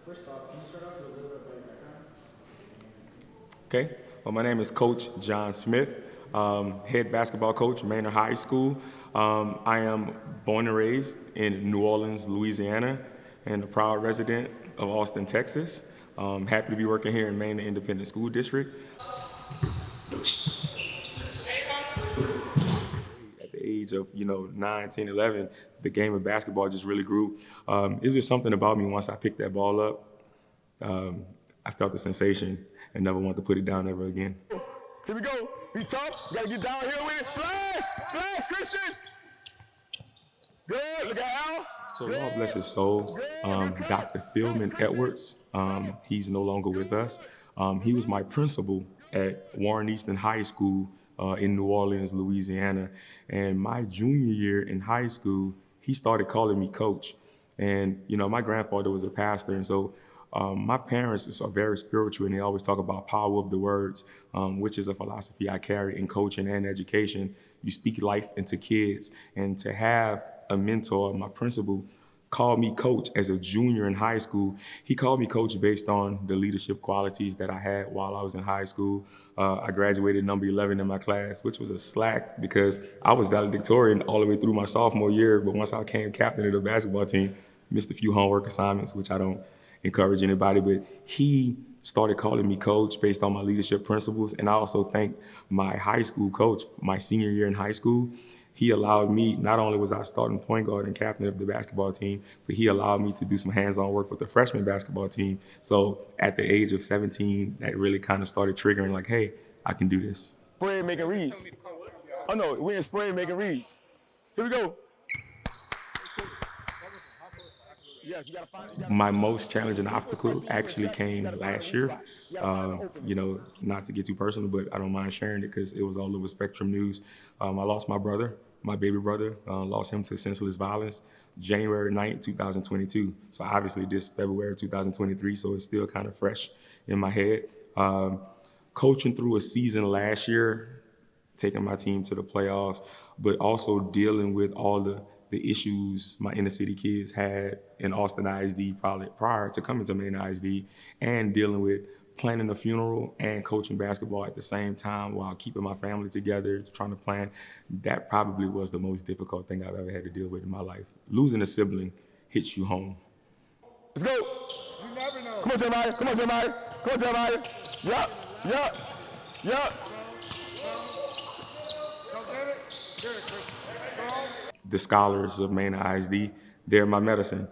First off, can you start off with a little bit about your background? Okay. Well, my name is Coach John Smith, head basketball coach, Manor High School. I am born and raised in New Orleans, Louisiana, and a proud resident of Austin, Texas. Happy to be working here in Manor Independent School District. At the age of 9, 10, 11, the game of basketball just really grew. It was just something about me once I picked that ball up. I felt the sensation and never wanted to put it down ever again. Here we go. Be tough. You gotta get down here with it. Splash! Splash, Christian! Good. Look at Al. So Lord bless his soul, Dr. Philman Edwards, he's no longer with us. He was my principal at Warren Easton High School in New Orleans, Louisiana. And my junior year in high school, he started calling me coach. And, my grandfather was a pastor, and so my parents are very spiritual, and they always talk about power of the words, which is a philosophy I carry in coaching and education. You speak life into kids, and to have a mentor, my principal, called me coach as a junior in high school. He called me coach based on the leadership qualities that I had while I was in high school. I graduated number 11 in my class, which was a slack because I was valedictorian all the way through my sophomore year. But once I became captain of the basketball team, missed a few homework assignments, which I don't encourage anybody. But he started calling me coach based on my leadership principles. And I also thank my high school coach, my senior year in high school. He allowed me, not only was I starting point guard and captain of the basketball team, but he allowed me to do some hands-on work with the freshman basketball team. So at the age of 17, that really kind of started triggering like, hey, I can do this. Spray making reads. Oh no, we're in spray making reads. Here we go. Yes, you gotta find it. My most challenging obstacle actually came last year. Not to get too personal, but I don't mind sharing it because it was all over Spectrum News. I lost my brother, my baby brother, lost him to senseless violence January 9th, 2022. So obviously this February 2023, so it's still kind of fresh in my head. Coaching through a season last year, taking my team to the playoffs, but also dealing with all the issues my inner city kids had in Austin ISD probably prior to coming to Manor ISD, and dealing with planning a funeral and coaching basketball at the same time while keeping my family together, trying to plan. That probably was the most difficult thing I've ever had to deal with in my life. Losing a sibling hits you home. Let's go. You never know. Come on, Jeremiah. Come on, Jeremiah. Come on, Jeremiah. Yup. Yup. Yup. The scholars of Manor ISD, they're my medicine.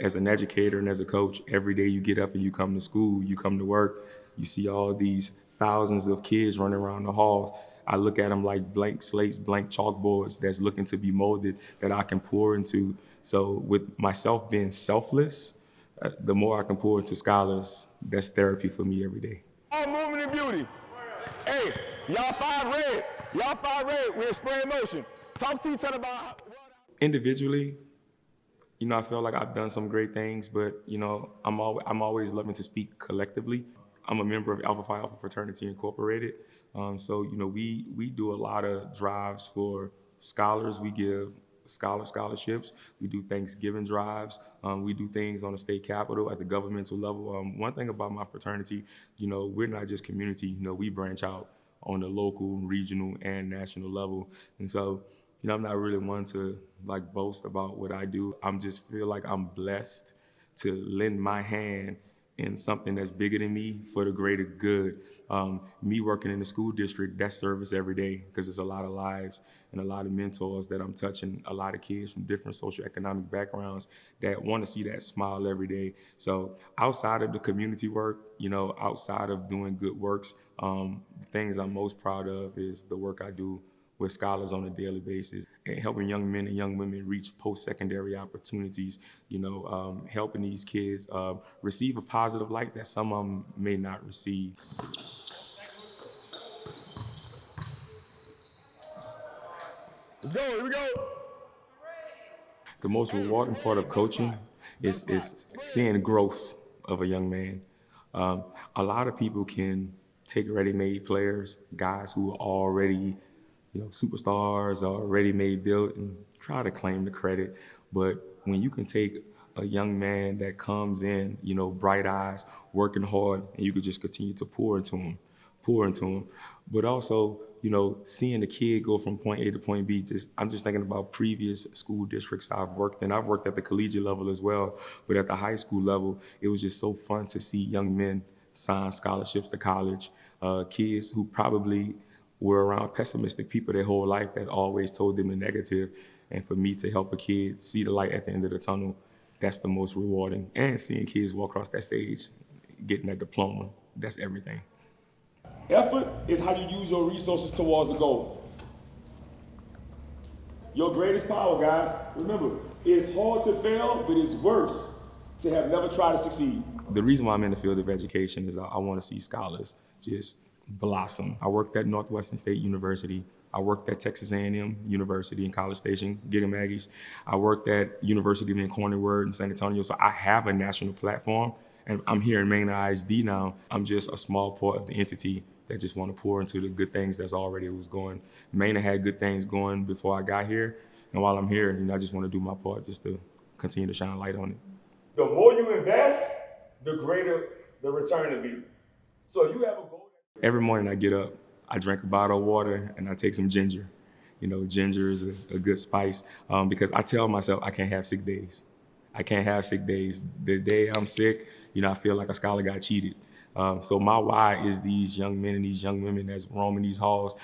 As an educator and as a coach, every day you get up and you come to school, you come to work, you see all these thousands of kids running around the halls. I look at them like blank slates, blank chalkboards that's looking to be molded that I can pour into. So with myself being selfless, the more I can pour into scholars, that's therapy for me every day. All movement and beauty. Hey, y'all five red. Y'all five red. We're in spray motion. Talk to each other about. Individually, I feel like I've done some great things, but I'm always loving to speak collectively. I'm a member of Alpha Phi Alpha Fraternity Incorporated, so we do a lot of drives for scholars. We give scholarships. We do Thanksgiving drives. We do things on the state capitol at the governmental level. One thing about my fraternity, we're not just community. We branch out on the local, regional, and national level, and so. I'm not really one to boast about what I do. I'm just feel like I'm blessed to lend my hand in something that's bigger than me for the greater good. Me working in the school district, that's service every day because there's a lot of lives and a lot of mentors that I'm touching, a lot of kids from different socioeconomic backgrounds that want to see that smile every day. So outside of the community work, outside of doing good works, the things I'm most proud of is the work I do with scholars on a daily basis, and helping young men and young women reach post-secondary opportunities, helping these kids receive a positive light that some of them may not receive. Let's go, here we go. The most rewarding part of coaching is seeing growth of a young man. A lot of people can take ready-made players, guys who are already superstars are ready-made built and try to claim the credit. But when you can take a young man that comes in, bright eyes, working hard, and you could just continue to pour into him. But also, seeing the kid go from point A to point B, I'm just thinking about previous school districts I've worked in. I've worked at the collegiate level as well, but at the high school level, it was just so fun to see young men sign scholarships to college, kids who probably were around pessimistic people their whole life that always told them the negative. And for me to help a kid see the light at the end of the tunnel, that's the most rewarding. And seeing kids walk across that stage, getting that diploma, that's everything. Effort is how you use your resources towards a goal. Your greatest power, guys, remember, it's hard to fail, but it's worse to have never tried to succeed. The reason why I'm in the field of education is I want to see scholars just blossom. I worked at Northwestern State University. I worked at Texas A&M University in College Station, getting Aggies. I worked at University of Cornwall in San Antonio, so I have a national platform. And I'm here in Manor ISD now. I'm just a small part of the entity that just want to pour into the good things that's already was going. Manor had good things going before I got here. And while I'm here, I just want to do my part just to continue to shine a light on it. The more you invest, the greater the return will be. So you have a goal. Every morning I get up, I drink a bottle of water and I take some ginger. Ginger is a good spice because I tell myself I can't have sick days. I can't have sick days. The day I'm sick, I feel like a scholar got cheated. So my why is these young men and these young women that's roaming these halls.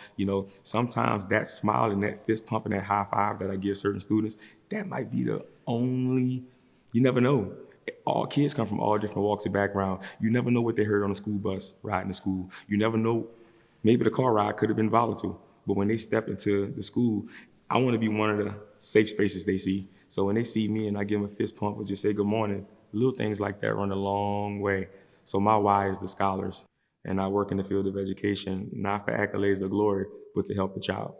Sometimes that smile and that fist pump and that high five that I give certain students, that might be the only, you never know. All kids come from all different walks of background. You never know what they heard on the school bus riding to school. You never know, maybe the car ride could have been volatile, but when they step into the school, I want to be one of the safe spaces they see. So when they see me and I give them a fist pump or just say good morning, little things like that run a long way. So my why is the scholars, and I work in the field of education, not for accolades or glory, but to help the child.